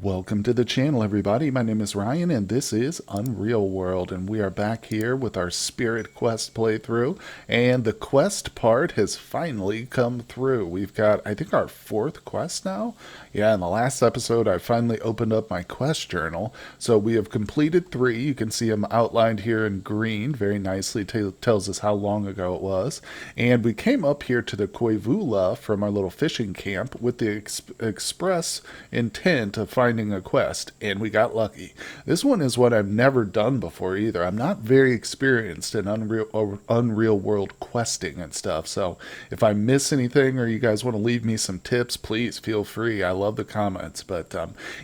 Welcome to the channel, everybody. My name is Ryan, and this is Unreal World, and we are back here with our Spirit Quest playthrough, and the quest part has finally come through. We've got, I think, our fourth quest now. Yeah, in the last episode, I finally opened up my quest journal, so we have completed 3. You can see them outlined here in green, very nicely tells us how long ago it was, and we came up here to the Koivula from our little fishing camp with the express intent of finding a quest, and we got lucky. This one is what I've never done before either. I'm not very experienced in Unreal World questing and stuff, so if I miss anything or you guys want to leave me some tips, please feel free. I love the comments. But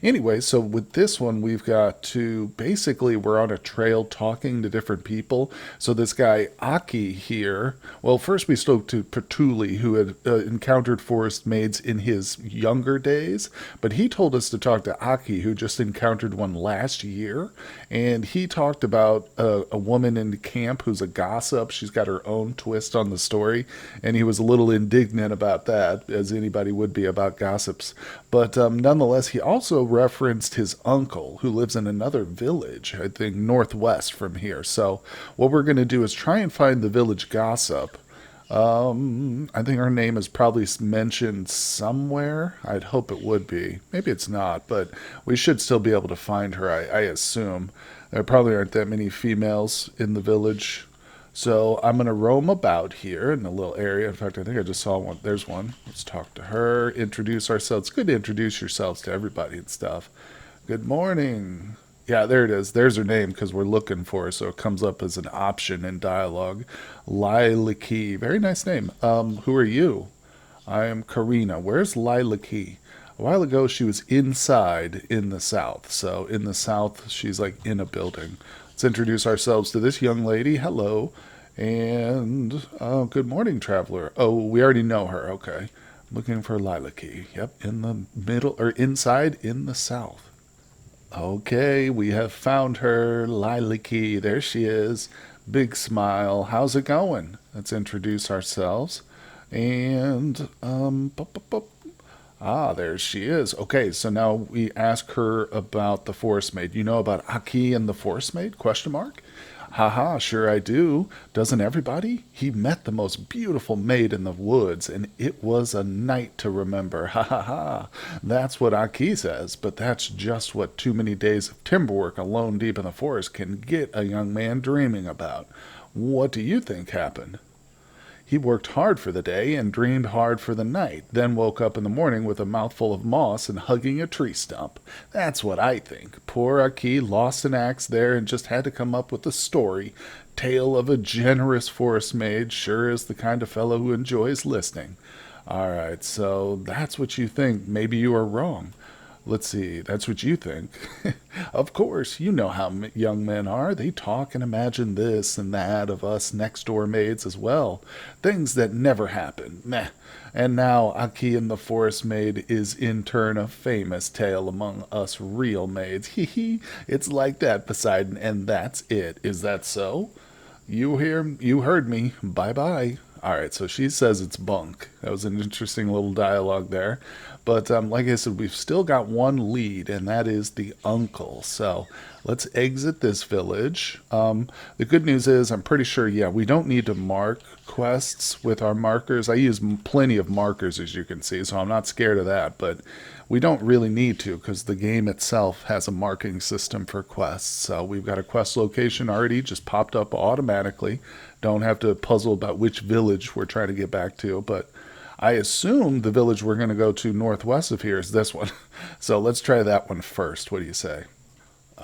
anyway, so with this one, we've got to basically, we're on a trail talking to different people. So this guy Aki here, well, first we spoke to Petuli, who had encountered forest maids in his younger days, but he told us to talk to Aki, who just encountered one last year, and he talked about a woman in the camp who's a gossip. She's got her own twist on the story, and he was a little indignant about that, as anybody would be about gossips. But nonetheless, he also referenced his uncle, who lives in another village, I think northwest from here. So what we're going to do is try and find the village gossip. I think her name is probably mentioned somewhere. I'd hope it would be. Maybe it's not, but we should still be able to find her, I assume. There probably aren't that many females in the village. So I'm going to roam about here in the little area. In fact, I think I just saw one. There's one. Let's talk to her, introduce ourselves. It's good to introduce yourselves to everybody and stuff. Good morning. Yeah, there it is. There's her name because we're looking for her, so it comes up as an option in dialogue. Lilaki. Very nice name. Who are you? I am Karina. Where's Lilaki? A while ago, she was inside in the south. So in the south, she's like in a building. Let's introduce ourselves to this young lady. Hello. And good morning, traveler. Oh, we already know her. Okay. Looking for Lilaki. Yep, in the middle, or inside in the south. Okay, we have found her, Lilaki. There she is. Big smile. How's it going? Let's introduce ourselves. And, there she is. Okay, so now we ask her about the forest maid. You know about Aki and the forest maid? Question mark. Haha, sure I do. Doesn't everybody? He met the most beautiful maid in the woods, and it was a night to remember. Ha ha ha. That's what Aki says, but that's just what too many days of timber work alone deep in the forest can get a young man dreaming about. What do you think happened? He worked hard for the day and dreamed hard for the night, then woke up in the morning with a mouthful of moss and hugging a tree stump. That's what I think. Poor Aki lost an axe there and just had to come up with a story. Tale of a generous forest maid sure is the kind of fellow who enjoys listening. All right, so that's what you think. Maybe you are wrong. Let's see, that's what you think. Of course, you know how young men are. They talk and imagine this and that of us next door maids as well. Things that never happen. Meh. And now Aki and the forest maid is in turn a famous tale among us real maids. Hee hee. It's like that, Poseidon, and that's it. Is that so? You heard me. Bye bye. All right, so she says it's bunk. That was an interesting little dialogue there. But like I said, we've still got one lead, and that is the uncle. So let's exit this village. The good news is I'm pretty sure, yeah, we don't need to mark quests with our markers. I use plenty of markers, as you can see, so I'm not scared of that. But we don't really need to because the game itself has a marking system for quests. So we've got a quest location already just popped up automatically. Don't have to puzzle about which village we're trying to get back to, but I assume the village we're going to go to northwest of here is this one. So let's try that one first. What do you say?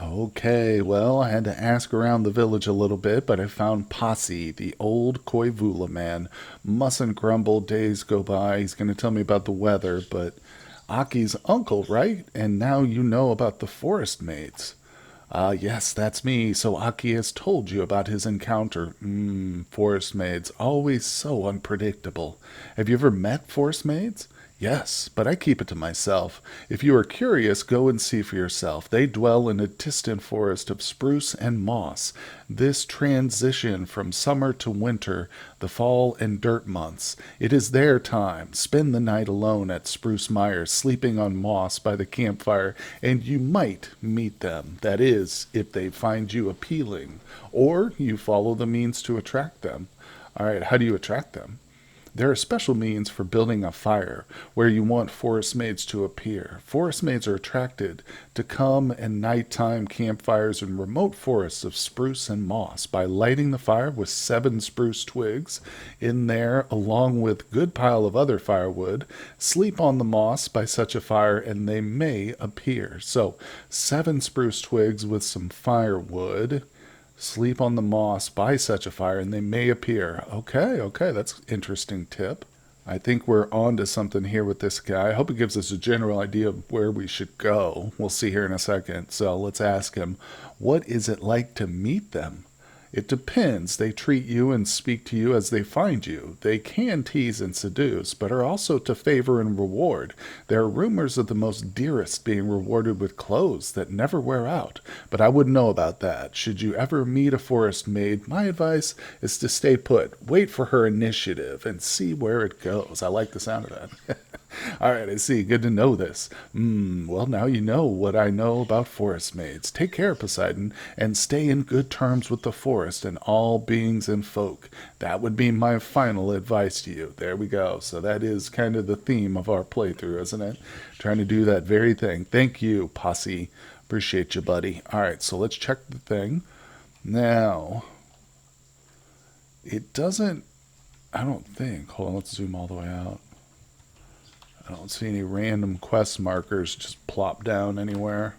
Okay, well, I had to ask around the village a little bit, but I found Posse, the old Koivula man. Mustn't grumble, days go by. He's going to tell me about the weather, but Aki's uncle, right? And now you know about the forest maids. Yes, that's me. So Aki has told you about his encounter. Forest maids, always so unpredictable. Have you ever met forest maids? Yes, but I keep it to myself. If you are curious, go and see for yourself. They dwell in a distant forest of spruce and moss. This transition from summer to winter, the fall and dirt months, it is their time. Spend the night alone at Spruce Mire, sleeping on moss by the campfire, and you might meet them. That is, if they find you appealing, or you follow the means to attract them. All right, how do you attract them? There are special means for building a fire where you want forest maids to appear. Forest maids are attracted to come in nighttime campfires in remote forests of spruce and moss by lighting the fire with 7 spruce twigs in there, along with a good pile of other firewood. Sleep on the moss by such a fire, and they may appear. So, 7 spruce twigs with some firewood. Sleep on the moss by such a fire, and they may appear. Okay, that's an interesting tip. I think we're on to something here with this guy. I hope it gives us a general idea of where we should go. We'll see here in a second. So let's ask him, what is it like to meet them? It depends. They treat you and speak to you as they find you. They can tease and seduce, but are also to favor and reward. There are rumors of the most dearest being rewarded with clothes that never wear out, but I wouldn't know about that. Should you ever meet a forest maid, my advice is to stay put, wait for her initiative, and see where it goes. I like the sound of that. All right, I see. Good to know this. Well, now you know what I know about forest maids. Take care, Poseidon, and stay in good terms with the forest and all beings and folk. That would be my final advice to you. There we go. So that is kind of the theme of our playthrough, isn't it? Trying to do that very thing. Thank you, Posse. Appreciate you, buddy. All right, so let's check the thing. Now, it doesn't, I don't think, hold on, let's zoom all the way out. I don't see any random quest markers just plop down anywhere.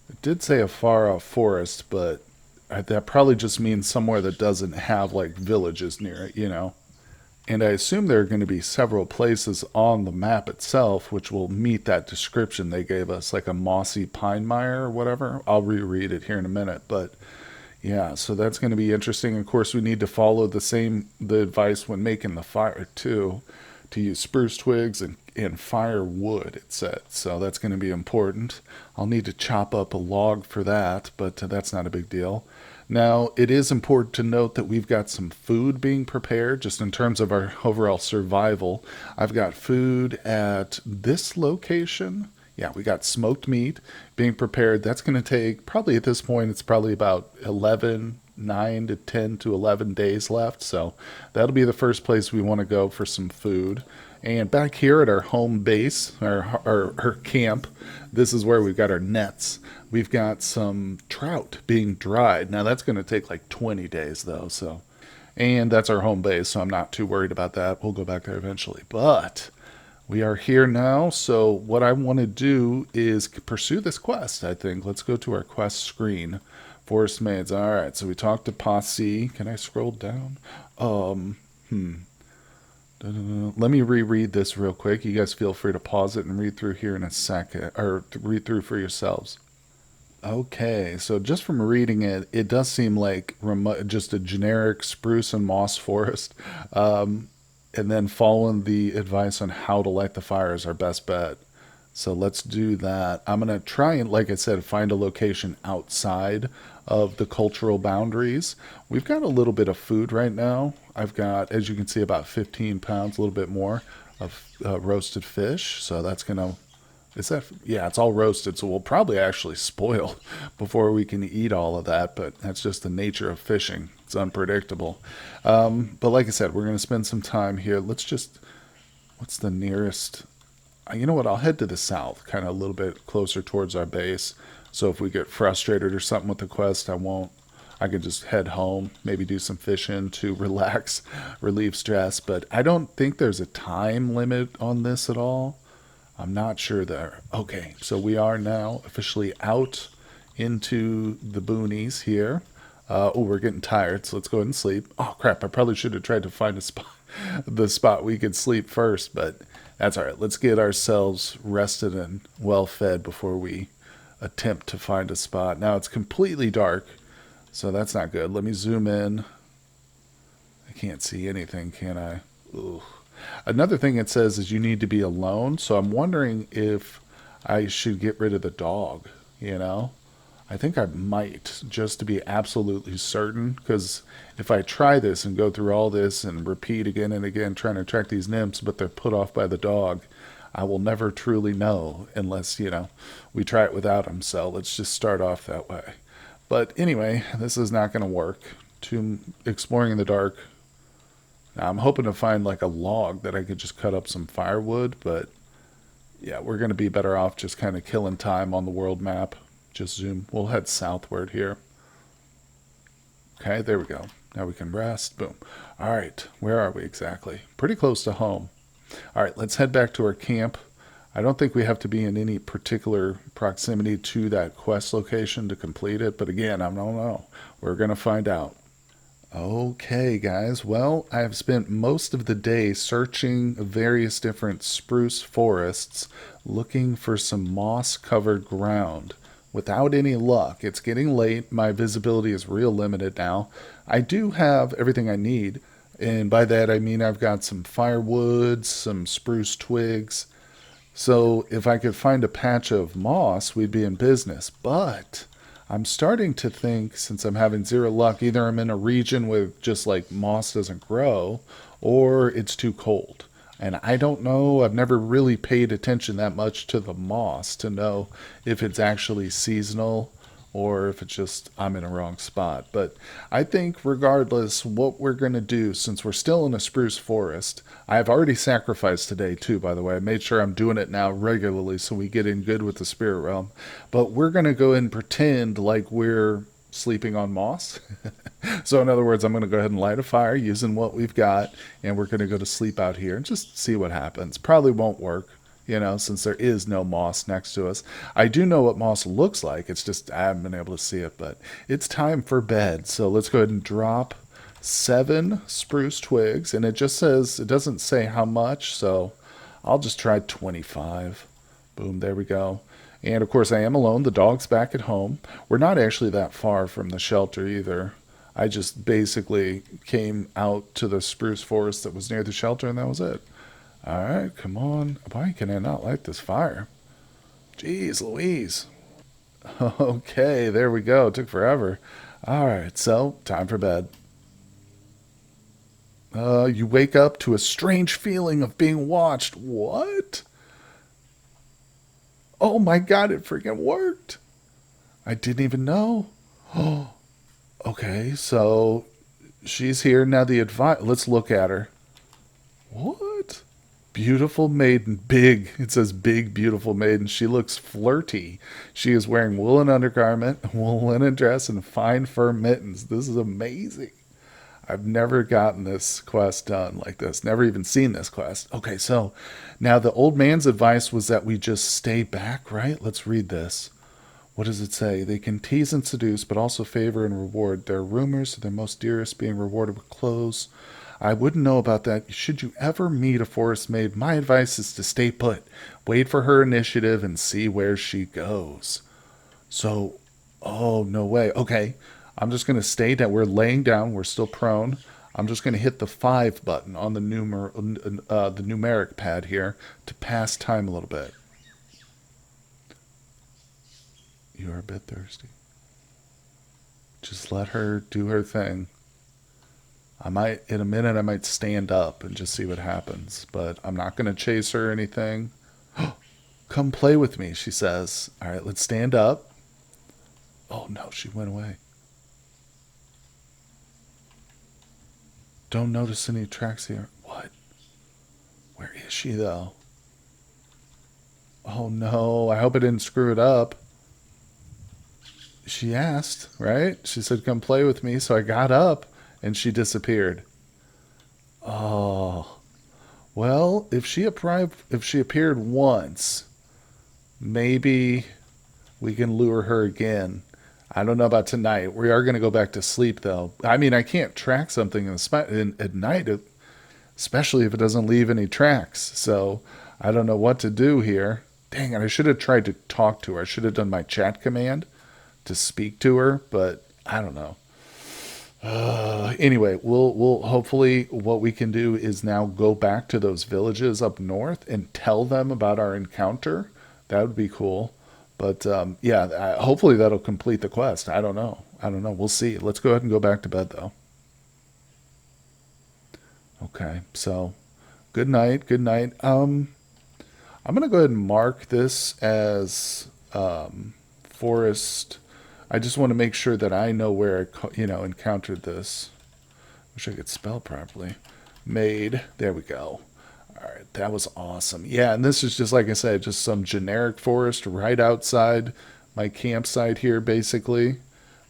It did say a far off forest, but that probably just means somewhere that doesn't have like villages near it, you know. And I assume there are going to be several places on the map itself which will meet that description they gave us, like a mossy pine mire or whatever. I'll reread it here in a minute, but yeah, so that's going to be interesting. Of course, we need to follow the advice when making the fire too, to use spruce twigs and firewood, it said. So that's going to be important. I'll need to chop up a log for that, but that's not a big deal. Now, it is important to note that we've got some food being prepared, just in terms of our overall survival. I've got food at this location. Yeah, we got smoked meat being prepared. That's going to take, probably at this point, it's probably about 9 to 10 to 11 days left. So that'll be the first place we want to go for some food. And back here at our home base, our camp, this is where we've got our nets. We've got some trout being dried. Now that's going to take like 20 days though. So, and that's our home base, so I'm not too worried about that. We'll go back there eventually. But we are here now, so what I want to do is pursue this quest, I think. Let's go to our quest screen. Forest maids. All right, so we talked to Posse. Can I scroll down? Let me reread this real quick. You guys feel free to pause it and read through here in a second, or read through for yourselves. Okay, so just from reading it, it does seem like just a generic spruce and moss forest. And then following the advice on how to light the fire is our best bet. So let's do that. I'm going to try and, like I said, find a location outside of the cultural boundaries. We've got a little bit of food right now. I've got, as you can see, about 15 pounds, a little bit more of roasted fish. So that's going to, yeah, it's all roasted. So we'll probably actually spoil before we can eat all of that. But that's just the nature of fishing. It's unpredictable. But like I said, we're going to spend some time here. Let's just, what's the nearest? You know what? I'll head to the south, kind of a little bit closer towards our base. So if we get frustrated or something with the quest, I could just head home, maybe do some fishing to relax, relieve stress. But I don't think there's a time limit on this at all. I'm not sure there. Okay, so we are now officially out into the boonies here. Oh, we're getting tired, so let's go ahead and sleep. Oh, crap, I probably should have tried to find the spot we could sleep first, but that's all right. Let's get ourselves rested and well fed before we attempt to find a spot. Now, it's completely dark, so that's not good. Let me zoom in. I can't see anything, can I? Ooh. Another thing it says is you need to be alone. So I'm wondering if I should get rid of the dog, you know? I think I might, just to be absolutely certain, because if I try this and go through all this and repeat again and again trying to attract these nymphs, but they're put off by the dog, I will never truly know unless, we try it without them. So let's just start off that way. But anyway, this is not going to work. To exploring in the dark. Now, I'm hoping to find like a log that I could just cut up some firewood, but yeah, we're going to be better off just kind of killing time on the world map. Just zoom. We'll head southward here. Okay, there we go. Now we can rest. Boom. All right, where are we exactly? Pretty close to home. All right, let's head back to our camp. I don't think we have to be in any particular proximity to that quest location to complete it, but again, I don't know. We're going to find out. Okay, guys. Well, I've spent most of the day searching various different spruce forests looking for some moss-covered ground. Without any luck. It's getting late. My visibility is real limited now. I do have everything I need, and by that I mean I've got some firewood, some spruce twigs. So if I could find a patch of moss, we'd be in business. But I'm starting to think, since I'm having zero luck, either I'm in a region where just like moss doesn't grow, or it's too cold. And I don't know, I've never really paid attention that much to the moss to know if it's actually seasonal or if it's just I'm in a wrong spot. But I think regardless what we're going to do, since we're still in a spruce forest, I've already sacrificed today too, by the way. I made sure I'm doing it now regularly so we get in good with the spirit realm. But we're going to go and pretend like we're sleeping on moss. So in other words, I'm going to go ahead and light a fire using what we've got, and we're going to go to sleep out here and just see what happens. Probably won't work, since there is no moss next to us. I do know what moss looks like. It's just I haven't been able to see it, but it's time for bed. So let's go ahead and drop 7 spruce twigs, and it just says, it doesn't say how much, so I'll just try 25. Boom, there we go. And of course I am alone. The dog's back at home. We're not actually that far from the shelter either. I just basically came out to the spruce forest that was near the shelter, and that was it. All right, come on. Why can I not light this fire? Jeez Louise. Okay, there we go. It took forever. All right, so time for bed. You wake up to a strange feeling of being watched. What? Oh my God, it freaking worked. I didn't even know. Oh, okay, so she's here now. Let's look at her. What? Beautiful maiden. Big. It says big, beautiful maiden. She looks flirty. She is wearing woolen undergarment, wool linen dress, and fine fur mittens. This is amazing. I've never gotten this quest done like this. Never even seen this quest. Okay, so now the old man's advice was that we just stay back, right? Let's read this. What does it say? They can tease and seduce, but also favor and reward. There are rumors of their most dearest being rewarded with clothes. I wouldn't know about that. Should you ever meet a forest maid, my advice is to stay put. Wait for her initiative and see where she goes. So, oh, no way. Okay. I'm just going to stay down. We're laying down. We're still prone. I'm just going to hit the 5 button on the numeric pad here to pass time a little bit. You are a bit thirsty. Just let her do her thing. In a minute, I might stand up and just see what happens. But I'm not going to chase her or anything. Come play with me, she says. All right, let's stand up. Oh, no, she went away. Don't notice any tracks here. What? Where is she, though? Oh, no. I hope I didn't screw it up. She asked, right? She said, come play with me. So I got up, and she disappeared. Oh. Well, if she appeared once, maybe we can lure her again. I don't know about tonight. We are going to go back to sleep, though. I mean, I can't track something at night, especially if it doesn't leave any tracks. So I don't know what to do here. Dang it, I should have tried to talk to her. I should have done my chat command to speak to her, but I don't know. Anyway, we'll hopefully what we can do is now go back to those villages up north and tell them about our encounter. That would be cool. But yeah, hopefully that'll complete the quest. I don't know. I don't know. We'll see. Let's go ahead and go back to bed though. Okay. So, good night. Good night. I'm gonna go ahead and mark this as forest. I just want to make sure that I know where I encountered this. Wish I could spell properly. Made. There we go. All right, that was awesome. Yeah, and this is just like I said, just some generic forest right outside my campsite here, basically.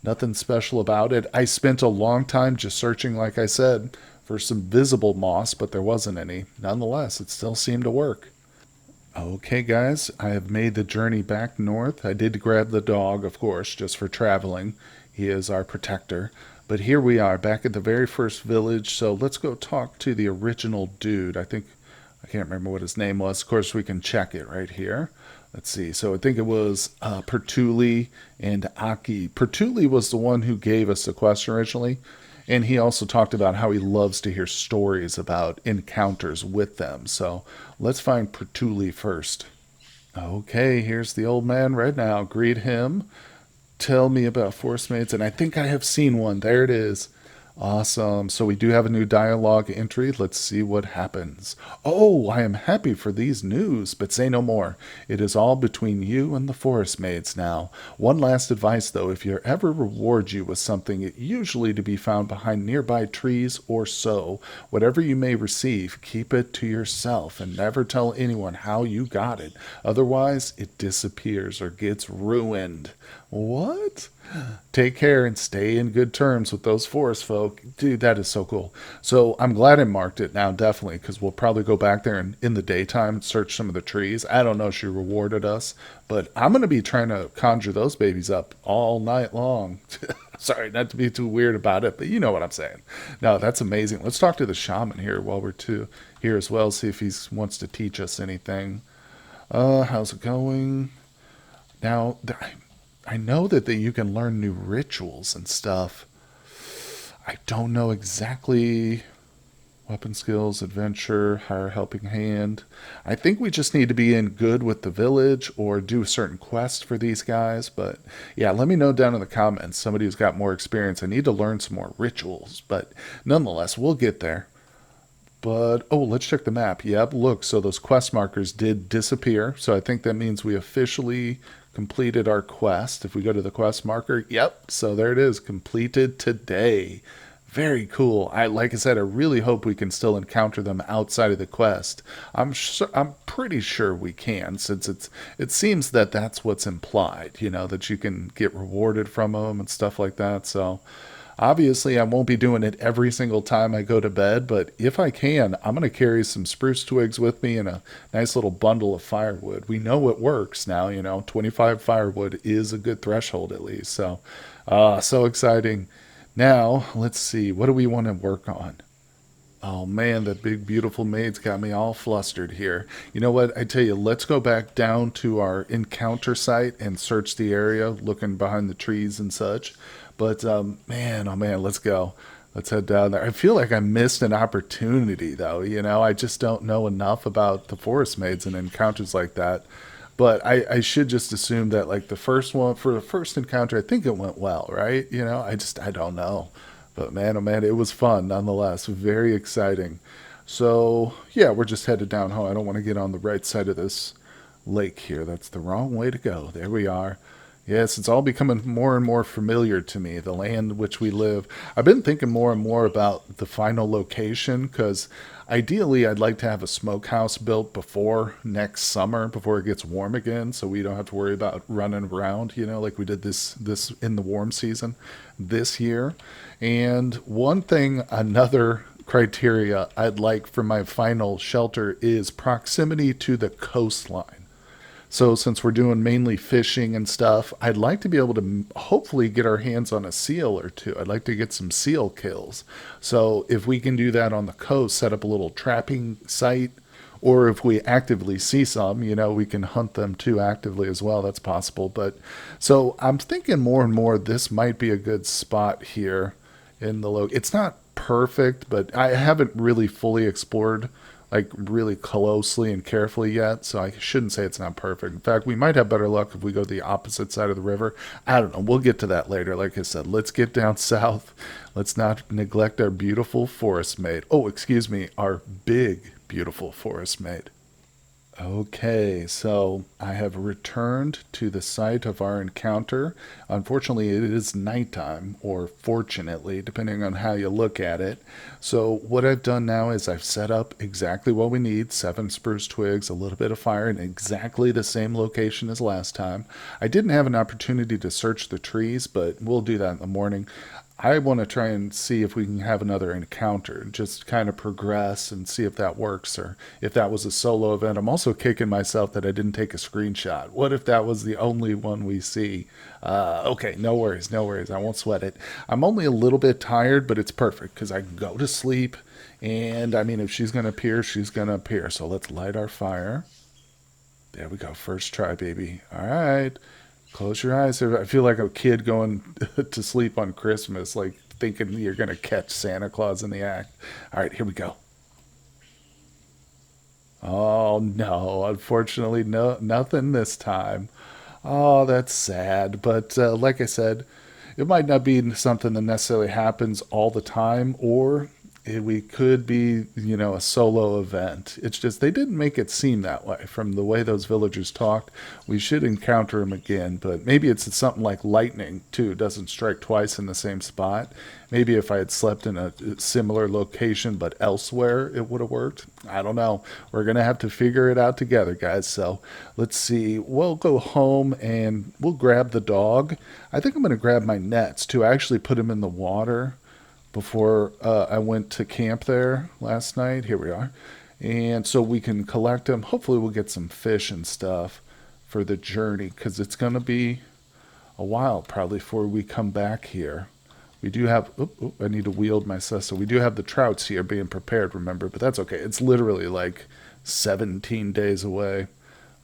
Nothing special about it. I spent a long time just searching, like I said, for some visible moss, but there wasn't any. Nonetheless, it still seemed to work. Okay, guys, I have made the journey back north. I did grab the dog, of course, just for traveling. He is our protector. But here we are, back at the very first village. So let's go talk to the original dude. I can't remember what his name was. Of course, we can check it right here. Let's see. So I think it was Pertuli and Aki. Pertuli was the one who gave us the quest originally. And he also talked about how he loves to hear stories about encounters with them. So let's find Pertuli first. Okay, here's the old man right now. Greet him. Tell me about force mates. And I think I have seen one. There it is. Awesome. So we do have a new dialogue entry. Let's see what happens. Oh, I am happy for these news, but say no more. It is all between you and the forest maids now. One last advice, though. If you ever reward you with something, it usually to be found behind nearby trees or so. Whatever you may receive, keep it to yourself and never tell anyone how you got it. Otherwise, it disappears or gets ruined. What? Take care and stay in good terms with those forest folk. Dude, that is so cool. So I'm glad I marked it now, definitely, because we'll probably go back there and in the daytime and search some of the trees. I don't know if she rewarded us, but I'm going to be trying to conjure those babies up all night long. Sorry, not to be too weird about it, but you know what I'm saying. No, that's amazing. Let's talk to the shaman here while we're here as well, see if he wants to teach us anything. How's it going? Now, I know that you can learn new rituals and stuff. I don't know exactly weapon skills, adventure, hire helping hand. I think we just need to be in good with the village or do a certain quest for these guys. But yeah, let me know down in the comments somebody who's got more experience. I need to learn some more rituals, but nonetheless, we'll get there. But oh, let's check the map. Yep, look, so those quest markers did disappear. So I think that means we officially completed our quest. If we go to the quest marker, yep, so there it is, completed today. Very cool. Like I said, I really hope we can still encounter them outside of the quest. I'm pretty sure we can, since it seems that that's what's implied. That you can get rewarded from them and stuff like that. So obviously, I won't be doing it every single time I go to bed, but if I can, I'm going to carry some spruce twigs with me and a nice little bundle of firewood. We know it works now, 25 firewood is a good threshold at least. So, so exciting. Now, let's see, what do we want to work on? Oh man, that big beautiful maid's got me all flustered here. You know what? I tell you, let's go back down to our encounter site and search the area, looking behind the trees and such. But man, oh man, let's go. Let's head down there. I feel like I missed an opportunity, though. I just don't know enough about the forest maids and encounters like that. But I should just assume that, like, the first one, for the first encounter, I think it went well, right? I don't know. But man, oh man, it was fun nonetheless. Very exciting. So, yeah, we're just headed down home. I don't want to get on the right side of this lake here. That's the wrong way to go. There we are. Yes, it's all becoming more and more familiar to me, the land in which we live. I've been thinking more and more about the final location because ideally I'd like to have a smokehouse built before next summer, before it gets warm again, so we don't have to worry about running around, like we did this in the warm season this year. And another criteria I'd like for my final shelter is proximity to the coastline. So since we're doing mainly fishing and stuff, I'd like to be able to hopefully get our hands on a seal or two. I'd like to get some seal kills. So if we can do that on the coast, set up a little trapping site, or if we actively see some, we can hunt them too actively as well. That's possible. But so I'm thinking more and more this might be a good spot here. in the logo. It's not perfect, but I haven't really fully explored like really closely and carefully yet, so I shouldn't say it's not perfect. In fact, we might have better luck if we go to the opposite side of the river. I don't know. We'll get to that later. Like I said, let's get down south. Let's not neglect our beautiful forest maid. Oh, excuse me, our big, beautiful forest maid. Okay, so I have returned to the site of our encounter. Unfortunately, it is nighttime, or fortunately, depending on how you look at it. So, what I've done now is I've set up exactly what we need: seven spruce twigs, a little bit of fire, in exactly the same location as last time. I didn't have an opportunity to search the trees, but we'll do that in the morning. I want to try and see if we can have another encounter, just kind of progress and see if that works or if that was a solo event. I'm also kicking myself that I didn't take a screenshot. What if that was the only one we see? Okay, no worries, no worries. I won't sweat it. I'm only a little bit tired, but it's perfect because I can go to sleep. And I mean, if she's going to appear, she's going to appear. So let's light our fire. There we go. First try, baby. All right. Close your eyes. I feel like a kid going to sleep on Christmas, like thinking you're going to catch Santa Claus in the act. All right, here we go. Oh no, unfortunately, no, nothing this time. Oh, that's sad. But like I said, it might not be something that necessarily happens all the time, or we could be, a solo event. It's just they didn't make it seem that way from the way those villagers talked. We should encounter them again, but maybe it's something like lightning too. It doesn't strike twice in the same spot. Maybe if I had slept in a similar location but elsewhere, it would have worked. I don't know. We're gonna have to figure it out together, guys. So let's see. We'll go home and we'll grab the dog. I think I'm gonna grab my nets too. I actually put him in the water before I went to camp there last night. Here we are. And so we can collect them. Hopefully, we'll get some fish and stuff for the journey because it's going to be a while probably before we come back here. We do have, I need to wield my cessa. We do have the trouts here being prepared, remember, but that's okay. It's literally like 17 days away.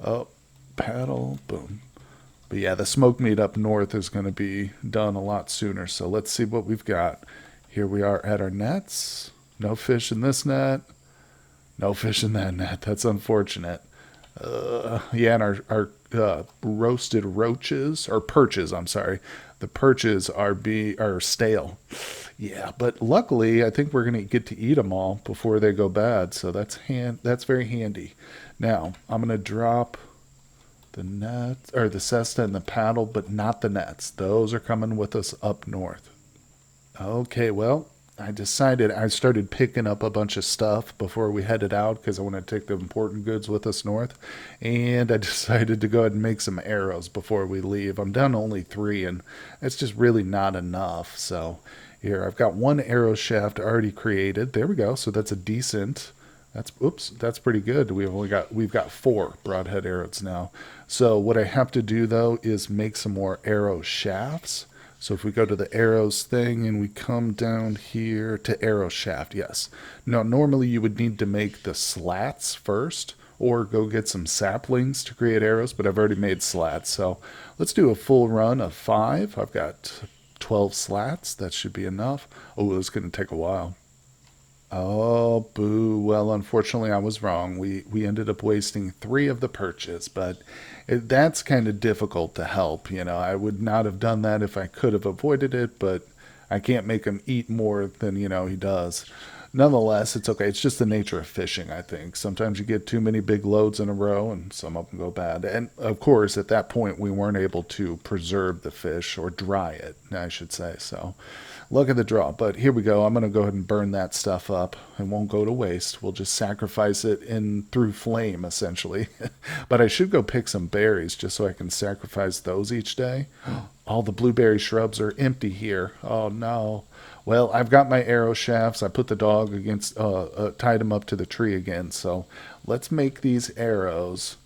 Oh, paddle, boom. But yeah, the smoked meat up north is going to be done a lot sooner. So let's see what we've got. Here we are at our nets. No fish in this net. No fish in that net. That's unfortunate. Yeah, and our roasted roaches or perches. I'm sorry, the perches are stale. Yeah, but luckily I think we're gonna get to eat them all before they go bad. So that's very handy. Now I'm gonna drop the net or the cesta and the paddle, but not the nets. Those are coming with us up north. Okay, well, I started picking up a bunch of stuff before we headed out because I want to take the important goods with us north. And I decided to go ahead and make some arrows before we leave. I'm down to only three, and it's just really not enough. So here, I've got one arrow shaft already created. There we go. So that's a decent. That's pretty good. We've got four broadhead arrows now. So what I have to do though is make some more arrow shafts. So if we go to the arrows thing and we come down here to arrow shaft, yes. Now, normally you would need to make the slats first or go get some saplings to create arrows, but I've already made slats. So let's do a full run of 5. I've got 12 slats. That should be enough. Oh, it's going to take a while. Oh, boo. Well, unfortunately, I was wrong. We ended up wasting 3 of the perches, but that's kind of difficult to help. I would not have done that if I could have avoided it, but I can't make him eat more than, he does. Nonetheless, it's okay. It's just the nature of fishing, I think. Sometimes you get too many big loads in a row and some of them go bad. And of course, at that point, we weren't able to preserve the fish or dry it, I should say. So luck of the draw. But here we go. I'm going to go ahead and burn that stuff up. It won't go to waste. We'll just sacrifice it in through flame, essentially. But I should go pick some berries just so I can sacrifice those each day. All the blueberry shrubs are empty here. Oh, no. Well, I've got my arrow shafts. I put the dog tied him up to the tree again. So let's make these arrows,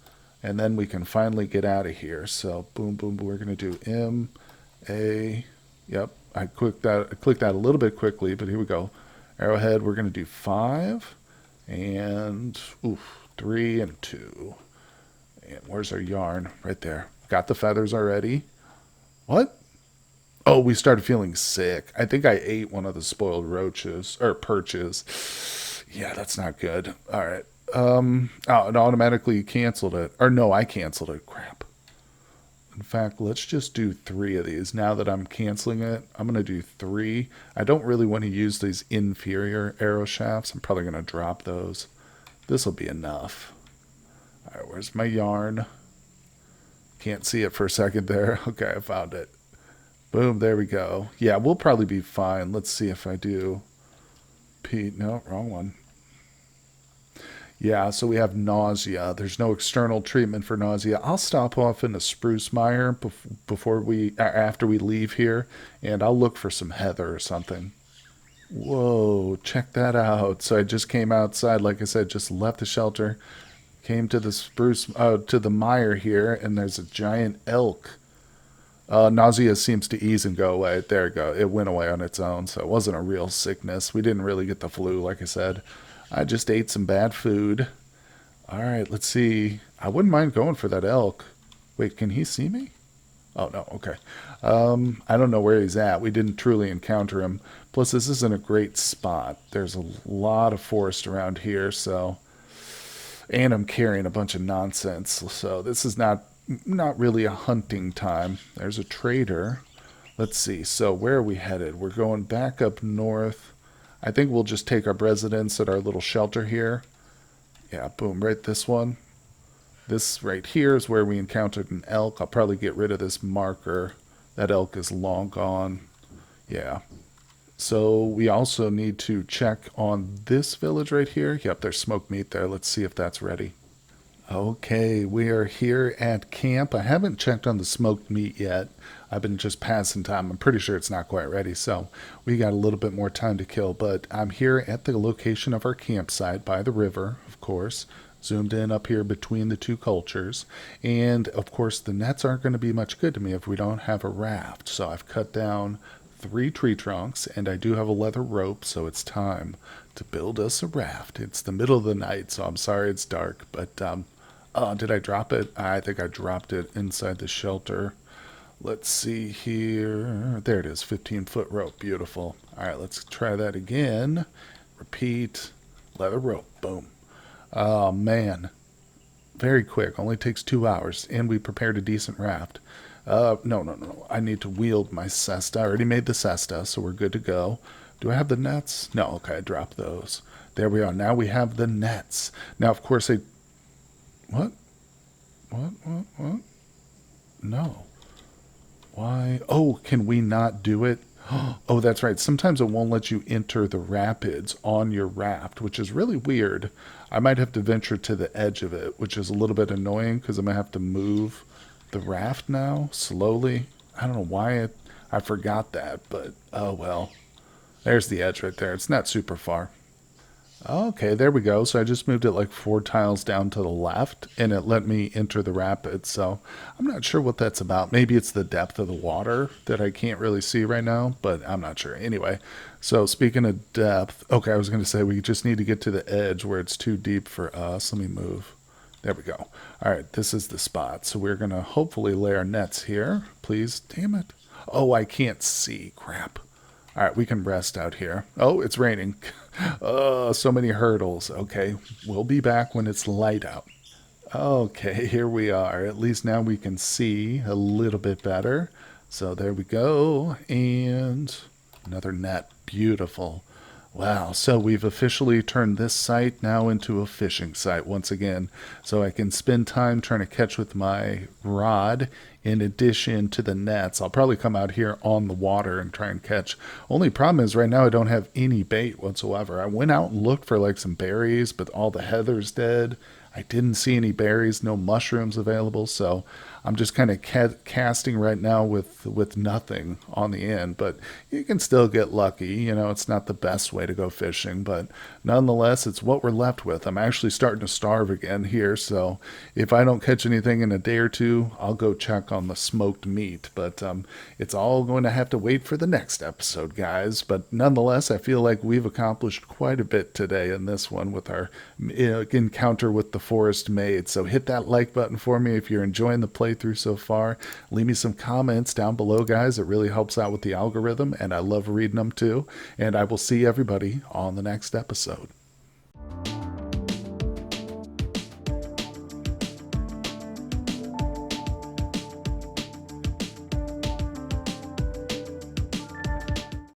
and then we can finally get out of here. So boom, boom, boom. We're going to do M, A. Yep, I clicked that a little bit quickly, but here we go. Arrowhead, we're going to do 5, and 3 and 2. And where's our yarn? Right there. Got the feathers already. What? Oh, we started feeling sick. I think I ate one of the spoiled roaches or perches. Yeah, that's not good. All right. Oh, it automatically canceled it. Or no, I canceled it. Crap. In fact, let's just do three of these. Now that I'm canceling it, I'm going to do three. I don't really want to use these inferior arrow shafts. I'm probably going to drop those. This will be enough. All right, where's my yarn? Can't see it for a second there. Okay, I found it. Boom, there we go. Yeah, we'll probably be fine. Let's see if I do. No, wrong one. Yeah, so we have nausea. There's no external treatment for nausea. I'll stop off in a spruce mire before after we leave here, and I'll look for some heather or something. Whoa, check that out. So I just came outside, like I said, just left the shelter, came to the to the mire here, and there's a giant elk. Nausea seems to ease and go away. There we go. It went away on its own, so it wasn't a real sickness. We didn't really get the flu, like I said. I just ate some bad food. All right, let's see. I wouldn't mind going for that elk. Wait, can he see me? Oh, no, okay. I don't know where he's at. We didn't truly encounter him. Plus, this isn't a great spot. There's a lot of forest around here, so... And I'm carrying a bunch of nonsense, so this is not really a hunting time. There's a trader. Let's see. So where are we headed? We're going back up north. I think we'll just take up residence at our little shelter here. Yeah, boom, right this one. This right here is where we encountered an elk. I'll probably get rid of this marker. That elk is long gone. Yeah. So we also need to check on this village right here. Yep, there's smoked meat there. Let's see if that's ready. Okay, we are here at camp. I haven't checked on the smoked meat yet. I've been just passing time. I'm pretty sure it's not quite ready, so we got a little bit more time to kill. But I'm here at the location of our campsite by the river, of course. Zoomed in up here between the two cultures. And, of course, the nets aren't going to be much good to me if we don't have a raft. So I've cut down 3 tree trunks, and I do have a leather rope, so it's time to build us a raft. It's the middle of the night, so I'm sorry it's dark, but oh, did I drop it? I think I dropped it inside the shelter. Let's see here. There it is, 15-foot rope. Beautiful. All right, let's try that again. Repeat. Leather rope. Boom. Oh, man. Very quick. Only takes 2 hours, and we prepared a decent raft. No. I need to wield my cesta. I already made the cesta, so we're good to go. Do I have the nets? No, okay, I dropped those. There we are. Now we have the nets. Now, of course, What? What? No. Why? Oh, can we not do it? Oh, that's right. Sometimes it won't let you enter the rapids on your raft, which is really weird. I might have to venture to the edge of it, which is a little bit annoying because I'm going to have to move the raft now slowly. I don't know why I forgot that, but oh well. There's the edge right there. It's not super far. Okay, there we go. So I just moved it like 4 tiles down to the left, and it let me enter the rapids. So I'm not sure what that's about. Maybe it's the depth of the water that I can't really see right now, but I'm not sure. Anyway, so speaking of depth, okay, I was going to say we just need to get to the edge where it's too deep for us. Let me move. There we go. All right, this is the spot. So we're going to hopefully lay our nets here. Please, damn it. Oh, I can't see. Crap. All right, we can rest out here. Oh, it's raining. Oh, so many hurdles. Okay, we'll be back when it's light out. Okay, here we are. At least now we can see a little bit better. So there we go. And another net. Beautiful. Wow, so we've officially turned this site now into a fishing site once again. So I can spend time trying to catch with my rod in addition to the nets. I'll probably come out here on the water and try and catch. Only problem is right now I don't have any bait whatsoever. I went out and looked for like some berries, but all the heather's dead. I didn't see any berries, no mushrooms available, so I'm just kind of casting right now with nothing on the end, but you can still get lucky. You know, it's not the best way to go fishing, but nonetheless, it's what we're left with. I'm actually starting to starve again here, so if I don't catch anything in a day or two, I'll go check on the smoked meat, but it's all going to have to wait for the next episode, guys. But nonetheless, I feel like we've accomplished quite a bit today in this one with our encounter with the forest maid. So hit that like button for me if you're enjoying the play playthrough so far. Leave me some comments down below, guys. It really helps out with the algorithm, and I love reading them too. And I will see everybody on the next episode.